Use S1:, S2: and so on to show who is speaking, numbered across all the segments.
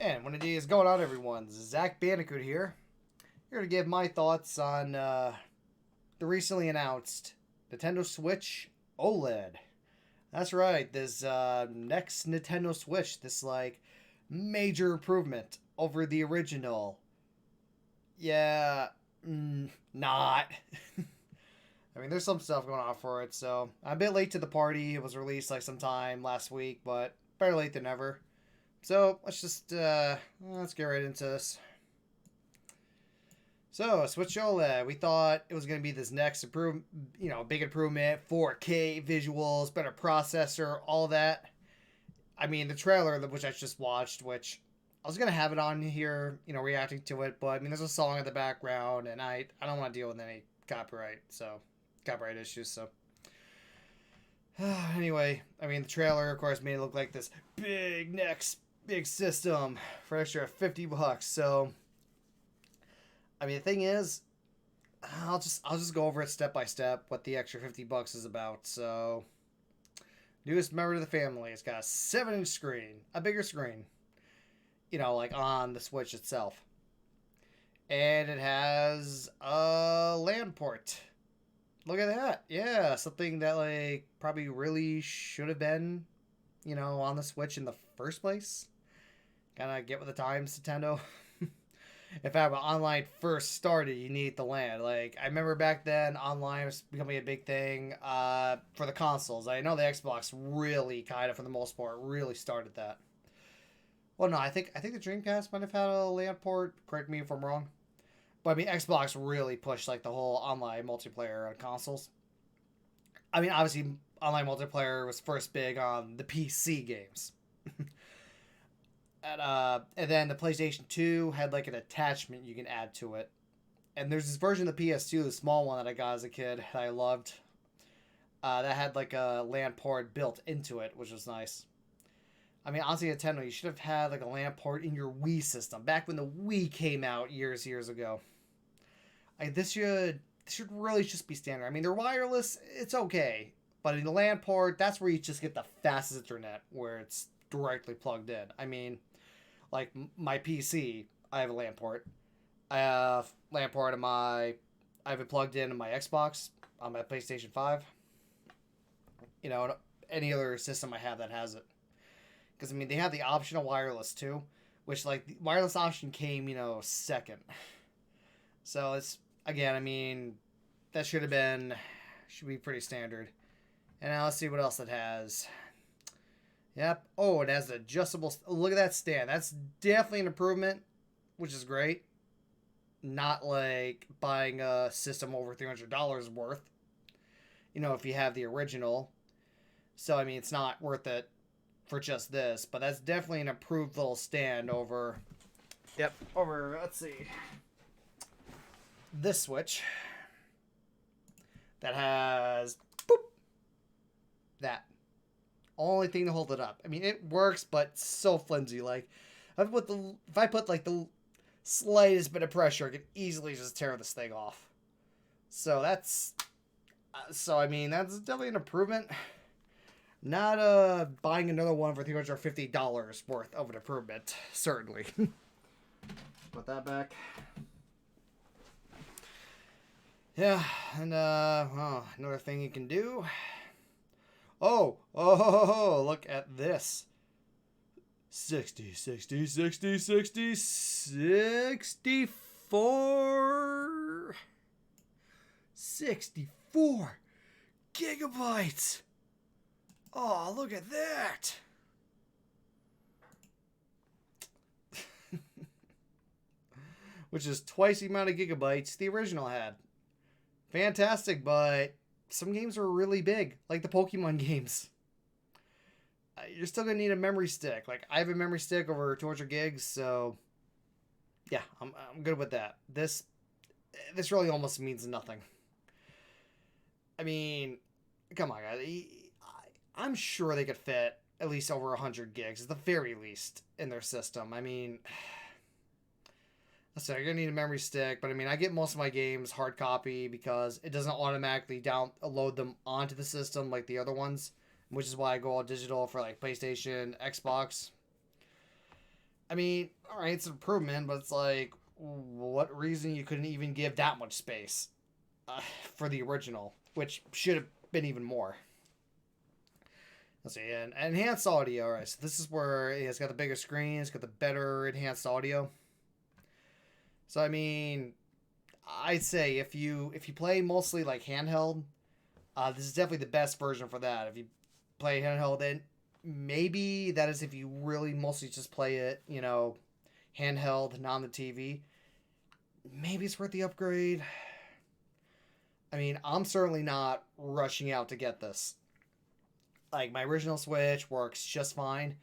S1: And what it is going on, everyone? Zach Bandicoot here to give my thoughts on the recently announced Nintendo Switch OLED. That's right, this next Nintendo Switch, this like major improvement over the original. Yeah, not. I mean, there's some stuff going on for it, so I'm a bit late to the party. It was released like sometime last week, but better late than never. So let's get right into this. So Switch OLED, we thought it was going to be this next big improvement, 4K visuals, better processor, all that. I mean, the trailer which I just watched, which I was gonna have it on here, reacting to it, but I mean, there's a song in the background, and I don't want to deal with any copyright issues. So anyway, I mean, the trailer, of course, made it look like this big system for an extra $50. So, I mean, the thing is, I'll just go over it step by step what the extra $50 is about. So, newest member of the family, it's got a 7-inch screen, a bigger screen, like on the Switch itself, and it has a LAN port. Look at that. Yeah, something that like probably really should have been, on the Switch in the first place. Kind of get with the times, Nintendo. In fact, when online first started, you need the LAN. Like, I remember back then, online was becoming a big thing for the consoles. I know the Xbox really kind of, for the most part, really started that. Well, no, I think the Dreamcast might have had a LAN port. Correct me if I'm wrong. But I mean, Xbox really pushed like the whole online multiplayer on consoles. I mean, obviously, online multiplayer was first big on the PC games. And then the PlayStation 2 had like an attachment you can add to it. And there's this version of the PS2, the small one that I got as a kid that I loved. That had like a LAN port built into it, which was nice. I mean, honestly, Nintendo, you should have had like a LAN port in your Wii system back when the Wii came out years ago. This should really just be standard. I mean, they're wireless, it's okay, but in the LAN port, that's where you just get the fastest internet, where it's directly plugged in. I mean, like my PC, I have a LAN port. I have LAN port I have it plugged in my Xbox on my PlayStation 5. Any other system I have that has it. Because I mean, they have the option of wireless too, which like the wireless option came, second. So it's again, I mean, that should be pretty standard. And now let's see what else it has. Yep. Oh, it has an adjustable. Look at that stand. That's definitely an improvement, which is great. Not like buying a system over $300 worth. If you have the original. So I mean, it's not worth it for just this, but that's definitely an improved little stand over. Yep. Over. Let's see. This Switch that has that only thing to hold it up. I mean, it works, but so flimsy. Like, if I put like the slightest bit of pressure, I could easily just tear this thing off. So I mean, that's definitely an improvement. Not buying another one for $350 worth of an improvement, certainly. Put that back. Yeah, and another thing you can do. Oh, look at this. 60, 60, 60, 60, 64. 64 gigabytes. Oh, look at that. Which is twice the amount of gigabytes the original had. Fantastic, but some games are really big, like the Pokemon games. You're still gonna need a memory stick. Like, I have a memory stick over 200 gigs, so yeah, I'm good with that. This really almost means nothing. I mean, come on, guys. I'm sure they could fit at least over 100 gigs, at the very least, in their system. I mean, so you're gonna need a memory stick, but I mean, I get most of my games hard copy because it doesn't automatically download them onto the system like the other ones, which is why I go all digital for like PlayStation, Xbox. I mean, all right, it's an improvement, but it's like, what reason you couldn't even give that much space uh, for the original, which should have been even more. Let's see, and enhanced audio. All right, so this is where it's got the bigger screen, it's got the better enhanced audio. So I mean, I'd say if you play mostly like handheld, this is definitely the best version for that. If you play handheld, then maybe that is if you really mostly just play it, handheld, not on the TV. Maybe it's worth the upgrade. I mean, I'm certainly not rushing out to get this. Like my original Switch works just fine,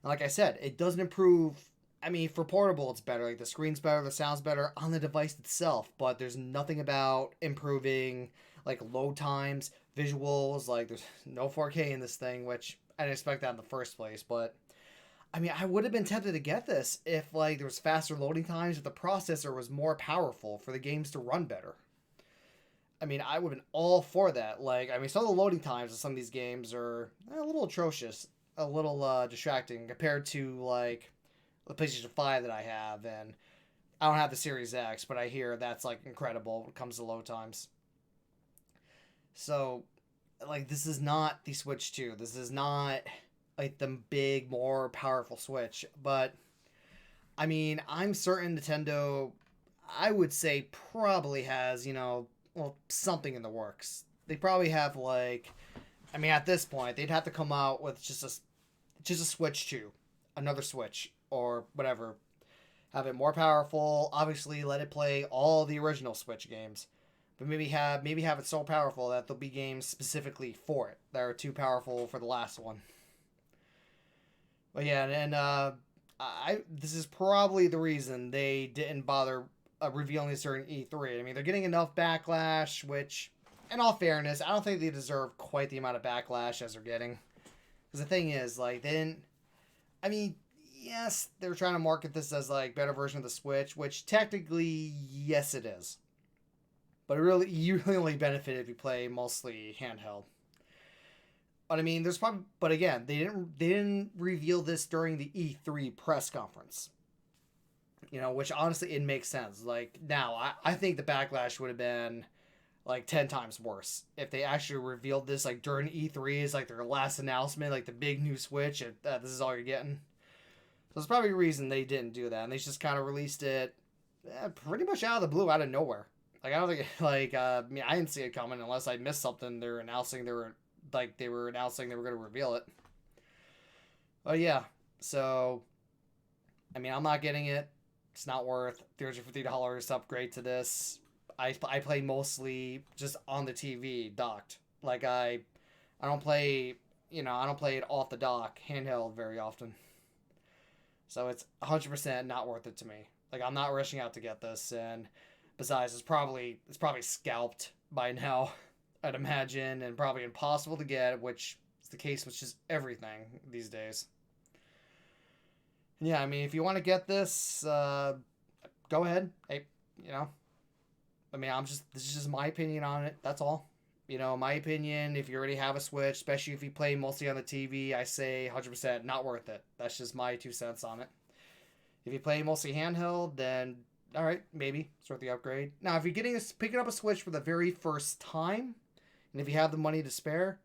S1: and like I said, it doesn't improve. I mean, for portable, it's better. Like the screen's better, the sound's better on the device itself. But there's nothing about improving like load times, visuals. Like there's no 4K in this thing, which I didn't expect that in the first place. But I mean, I would have been tempted to get this if like there was faster loading times, if the processor was more powerful for the games to run better. I mean, I would have been all for that. Like, I mean, some of the loading times of some of these games are a little atrocious, a little distracting compared to like the PlayStation 5 that I have, and I don't have the Series X, but I hear that's like incredible when it comes to load times. So, like, this is not the Switch 2. This is not like the big, more powerful Switch. But I mean, I'm certain Nintendo, I would say, probably has, well, something in the works. They probably have like, I mean, at this point, they'd have to come out with just a Switch 2, another Switch or whatever. Have it more powerful. Obviously, let it play all the original Switch games, but maybe have it so powerful that there'll be games specifically for it that are too powerful for the last one. But yeah, and I this is probably the reason they didn't bother revealing this during E3. I mean, they're getting enough backlash, which, in all fairness, I don't think they deserve quite the amount of backlash as they're getting. Because the thing is, like, they didn't. I mean, yes, they're trying to market this as like better version of the Switch, which technically, yes, it is. But you really only benefit if you play mostly handheld. But I mean, there's probably, but again, they didn't reveal this during the E3 press conference. Which honestly it makes sense. Like now, I think the backlash would have been like 10 times worse if they actually revealed this like during E3 is like their last announcement, like the big new Switch, and this is all you're getting. So there's probably a reason they didn't do that, and they just kind of released it pretty much out of the blue, out of nowhere. Like I don't think like I mean I didn't see it coming unless I missed something. They were announcing they were going to reveal it. But yeah, so I mean I'm not getting it. It's not worth $350 to upgrade to this. I play mostly just on the TV docked. Like I don't play I don't play it off the dock handheld very often. So it's 100% not worth it to me. Like I'm not rushing out to get this, and besides, it's probably scalped by now, I'd imagine, and probably impossible to get, which is the case with just everything these days. And yeah, I mean, if you want to get this, go ahead. Hey, you know, I mean, this is just my opinion on it. That's all. My opinion. If you already have a Switch, especially if you play mostly on the TV, I say 100% not worth it. That's just my 2 cents on it. If you play mostly handheld, then all right, maybe it's worth the upgrade. Now, if you're picking up a Switch for the very first time, and if you have the money to spare,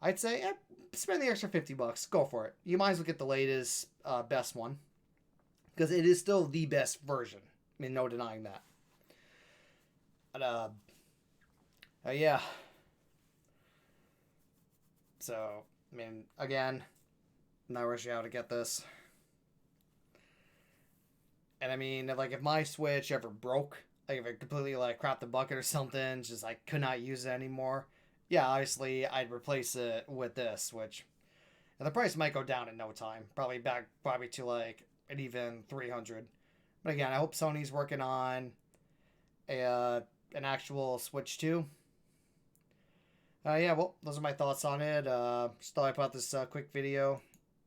S1: I'd say spend the extra $50. Go for it. You might as well get the latest, best one, because it is still the best version. I mean, no denying that. But yeah. So, I mean, again, I'm not rushing out to get this. And I mean, like, if my Switch ever broke, like, if it completely, like, crapped the bucket or something, just, I could not use it anymore, yeah, obviously, I'd replace it with this, which, and the price might go down in no time. Probably to, like, an even 300. But again, I hope Sony's working on an actual Switch 2. Yeah, well, those are my thoughts on it. Just thought I'd put out this quick video.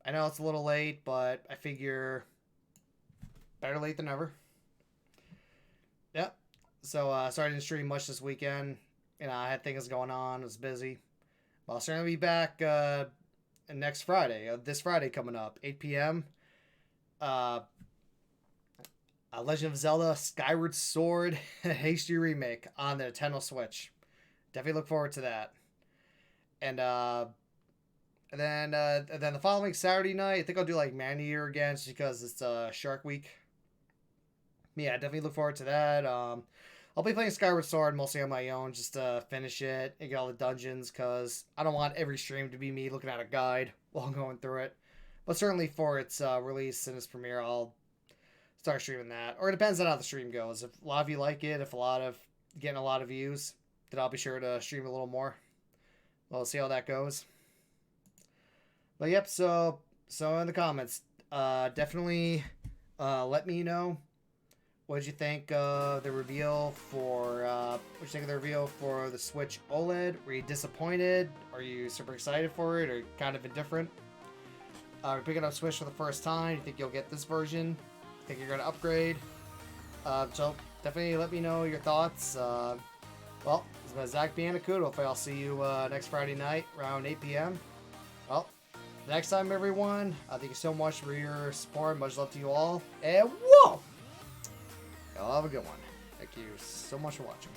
S1: I know it's a little late, but I figure better late than never. Yep. So, sorry I didn't stream much this weekend. I had things going on. I was busy. But I'll certainly be back next Friday. This Friday coming up, 8 p.m. Legend of Zelda Skyward Sword HD remake on the Nintendo Switch. Definitely look forward to that. And then the following Saturday night, I think I'll do like Man Eater again, just because it's Shark Week. Yeah, definitely look forward to that. I'll be playing Skyward Sword mostly on my own, just to finish it and get all the dungeons, because I don't want every stream to be me looking at a guide while I'm going through it. But certainly for its release and its premiere, I'll start streaming that. Or it depends on how the stream goes. If a lot of you like it, if getting a lot of views, then I'll be sure to stream a little more. We'll see how that goes. But yep, so in the comments, definitely let me know what did you think of the reveal for the Switch OLED. Were you disappointed? Are you super excited for it, or kind of indifferent? You're picking up Switch for the first time. You think you'll get this version? Think you're gonna upgrade? So definitely let me know your thoughts. Well, this has been Zach Bandicoot. Hopefully I'll see you next Friday night around 8 p.m. Well, next time, everyone, thank you so much for your support. Much love to you all. And whoa! Y'all have a good one. Thank you so much for watching.